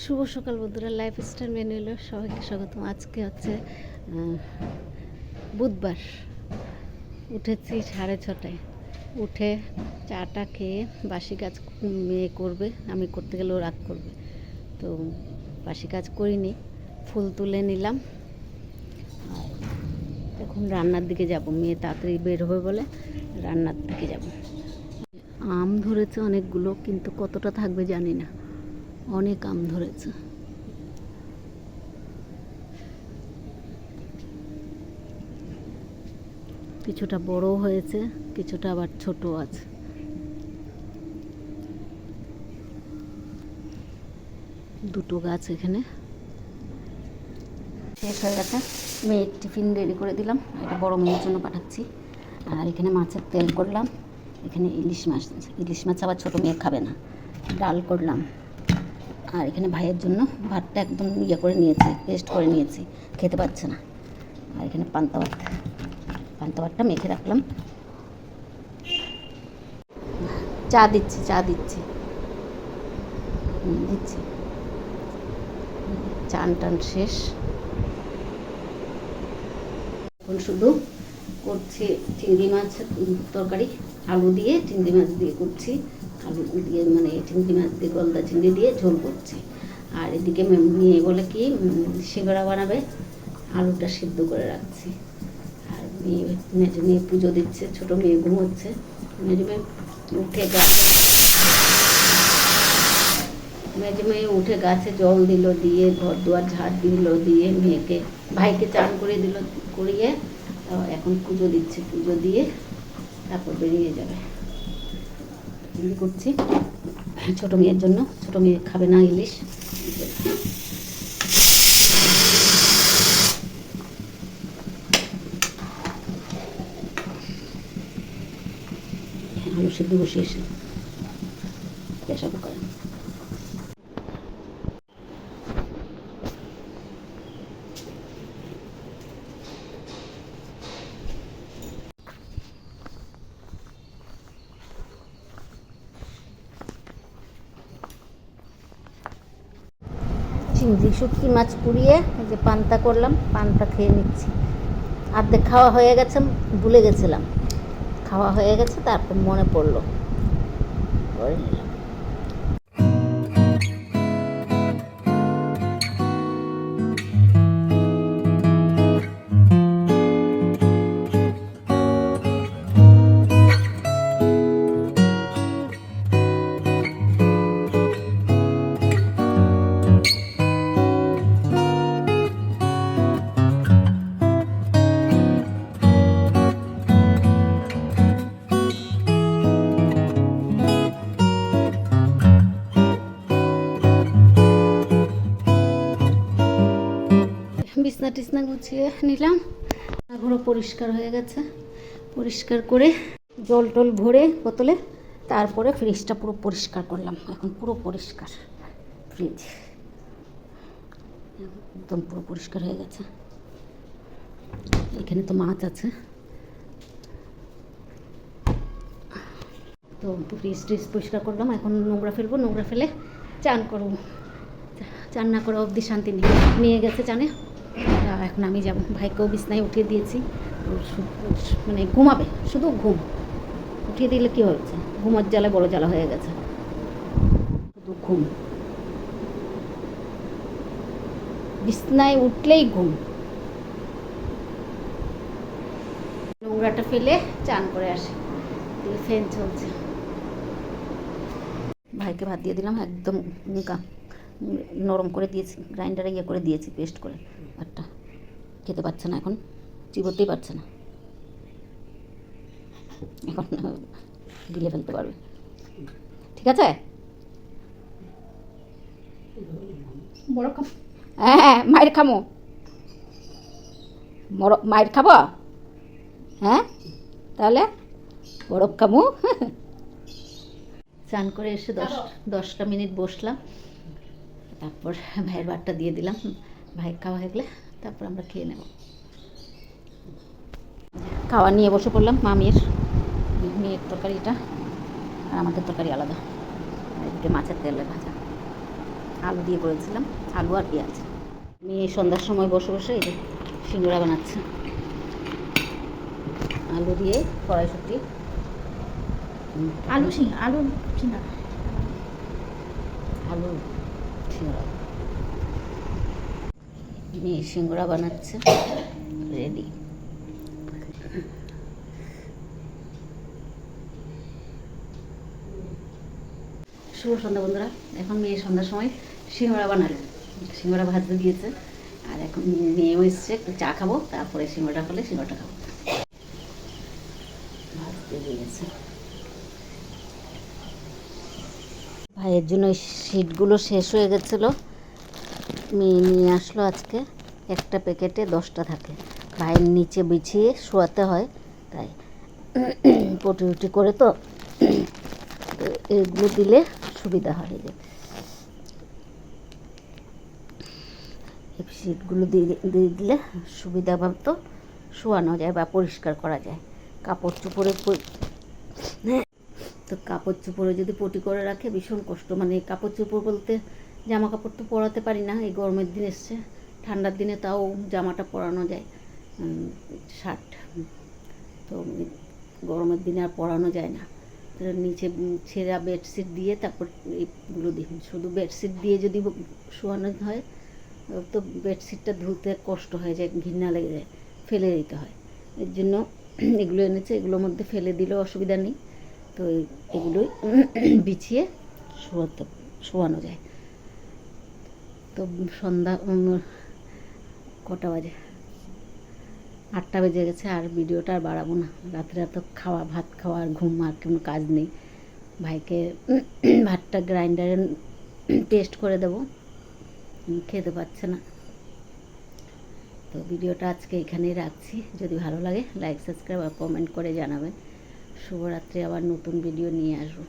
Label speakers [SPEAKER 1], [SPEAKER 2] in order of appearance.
[SPEAKER 1] শুভ সকাল বন্ধুরা, lifestyle menu সবাইকে স্বাগতম। আজকে হচ্ছে বুধবার। উঠেছি 6:30টায়। উঠে চাটা খেয়ে বাসি কাজ মেয়ে করবে, আমি করতে গেলেও রাগ করবে, তো বাসি কাজ করিনি, ফুল তুলে নিলাম। আর এখন রান্নার দিকে যাব, মেয়ে তাড়াতাড়ি বের হবে বলে রান্নার দিকে যাব। আম ধরেছে অনেকগুলো, কিন্তু কতটা থাকবে জানি না, অনেক আম ধরেছে। কিছুটা বড় হয়েছে, কিছুটা আবার ছোট আছে। দুটো গাছ এখানে। শেষ হয়ে গেছে, মেয়ের টিফিন রেডি করে দিলাম, এটা বড় মেয়ের জন্য পাঠাচ্ছি। আর এখানে মাছের তেল করলাম, এখানে ইলিশ মাছ আবার ছোটো মেয়ে খাবে না, ডাল করলাম। আর এখানে ভাইয়ের জন্য ভাতটা একদম ইয়ে করে নিয়েছি, পেস্ট করে নিয়েছি, খেতে পারছে না। আর এখানে পান্তা ভাতটা মেখে রাখলাম। চা দিচ্ছি চান টান শেষ। এখন শুধু করছি চিংড়ি মাছ তরকারি, আলু দিয়ে চিংড়ি মাছ দিয়ে করছি, আলু দিয়ে মানে চিংড়ি মাছ দিয়ে গলদা চিংড়ি দিয়ে ঝোল করছি। আর এদিকে মেয়ে বলে কি সিঙ্গাড়া বানাবে, আলুটা সিদ্ধ করে রাখছি। আর মেজো মেয়ে পুজো দিচ্ছে, ছোটো মেয়ে ঘুমোচ্ছে। মেজো মেয়ে উঠে গাছে জল দিল, দিয়ে ঘর দুয়ার ঝাড় দিল, দিয়ে মেয়েকে ভাইকে চান করে দিল, করিয়ে এখন পুজো দিচ্ছে, পুজো দিয়ে তারপর বেরিয়ে যাবে। চিংড়ি করছি ছোটো মেয়ের জন্য, ছোটো মেয়ে খাবে না ইলিশ। আলু সিদ্ধ বসিয়েছি প্রেসার কুকারে। চিংড়ি শুটকি মাছ পুড়িয়ে এই যে পান্তা করলাম, পান্তা খেয়ে নিচ্ছি। আর্ধেক খাওয়া হয়ে গেছে, ভুলে গেছিলাম খাওয়া হয়ে গেছে, তারপর মনে পড়লো করে নিলাম। বিছনা টিছনা গুছিয়ে নিলাম, ঘরও পরিষ্কার হয়ে গেছে। পরিষ্কার করে জল টল ভরে বোতলে, তারপরে ফ্রিজটা পুরো পরিষ্কার করলাম। এখন পুরো পরিষ্কার ফ্রিজ, একদম পুরো পরিষ্কার হয়ে গেছে। এখানে তো মাছ আছে, তো ফ্রিজ পরিষ্কার করলাম। এখন নোংরা ফেলবো, নোংরা ফেলে চান করবো। চান না করা অবধি শান্তি নেই। নিয়ে গেছে চানে, এখন আমি যাবো। ভাইকেও বিছনায় উঠিয়ে দিয়েছি, মানে ঘুমাবে, শুধু ঘুম। উঠিয়ে দিলে কী হচ্ছে, ঘুমার জ্বালা বড় জ্বালা হয়ে গেছে, শুধু ঘুম। বিছনায় উঠলেই ঘুম। নোংরাটা ফেলে চান করে আসি, ফ্যান চলছে। ভাইকে ভাত দিয়ে দিলাম, একদম নরম করে দিয়েছি, গ্রাইন্ডারে ইয়ে করে দিয়েছি, পেস্ট করে। ভাতটা খেতে পারছে না, এখন চিবোতেই পারছে না, এখন গিলে ফেলতে পারবে। ঠিক আছে, হ্যাঁ মায়ের খামো, মায়ের খাবো, হ্যাঁ তাহলে বরফ খামো। চান করে এসে 10টা মিনিট বসলাম, তারপর ভাইয়ের ভাতটা দিয়ে দিলাম। ভাই খাওয়া হয়ে গেলে তারপর আমরা খেয়ে নেব। খাওয়া নিয়ে বসে পড়লাম। মেয়ের তরকারিটা আর আমাদের তরকারি আলাদা। এদিকে মাছের তেলে ভাজা, আলু দিয়ে করেছিলাম, আলু আর পেঁয়াজ। মেয়ে সন্ধ্যার সময় বসে বসে এই যে সিঙ্গারা বানাচ্ছে আলু দিয়ে, কড়াইশুঁটি,
[SPEAKER 2] আলু সিঙ্গারা
[SPEAKER 1] আলু সিঙ্গারা। মেয়ে সিঙ্গারা বানাচ্ছে, রেডি। শুভ সন্ধ্যা বন্ধুরা। এখন মেয়ে সন্ধ্যার সময় সিঙ্গারা বানালো, সিঙ্গারা ভাজতে দিয়েছে। আর এখন মেয়েও এসছে, একটু চা খাবো, তারপরে সিঙ্গারা হলে সিঙ্গারাটা খাবো। ভাজতে দিয়েছে। ভাইয়ের জন্য শিটগুলো শেষ হয়ে গেছিলো, মেয়ে নিয়ে আসলো আজকে। একটা প্যাকেটে 10টা থাকে, ভাইয়ের নিচে বিছিয়ে শোয়াতে হয়, তাই পটি উটি করে তো এগুলো দিলে সুবিধা হয়। যে শিটগুলো দিয়ে দিলে সুবিধা তো শোয়ানো যায় বা পরিষ্কার করা যায়। কাপড় চোপড়ে তো কাপড় চোপড়ে যদি পটি করে রাখে ভীষণ কষ্ট। মানে কাপড় চোপড় বলতে জামা কাপড় তো পরাতে পারি না, এই গরমের দিন এসছে, ঠান্ডার দিনে তাও জামাটা পরানো যায়, শার্ট। তো গরমের দিনে আর পরানো যায় না, তো নিচে ছেঁড়া বেডশিট দিয়ে তারপর এইগুলো দিই। শুধু বেডশিট দিয়ে যদি শোয়ানো হয় তো বেডশিটটা ধুতে কষ্ট হয়ে যায়, ঘৃণা লেগে যায়, ফেলে দিতে হয়। এর জন্য এগুলো এনেছে, এগুলোর মধ্যে ফেলে দিলেও অসুবিধা নেই। তো এগুলোই বিছিয়ে শোয়ানো যায়। তো সন্ধ্যা কটা বাজে, 8টা বেজে গেছে। আর ভিডিওটা আর বাড়াবো না, রাত্রে এত খাওয়া, ভাত খাওয়া আর ঘুম, আর কোনো কাজ নেই। ভাইকে ভাতটা গ্রাইন্ডারে পেস্ট করে দেবো, খেতে পাচ্ছে না। তো ভিডিওটা আজকে এখানেই রাখছি। যদি ভালো লাগে লাইক, সাবস্ক্রাইব আর কমেন্ট করে জানাবেন। শুভরাত্রি, আবার নতুন ভিডিও নিয়ে আসবো।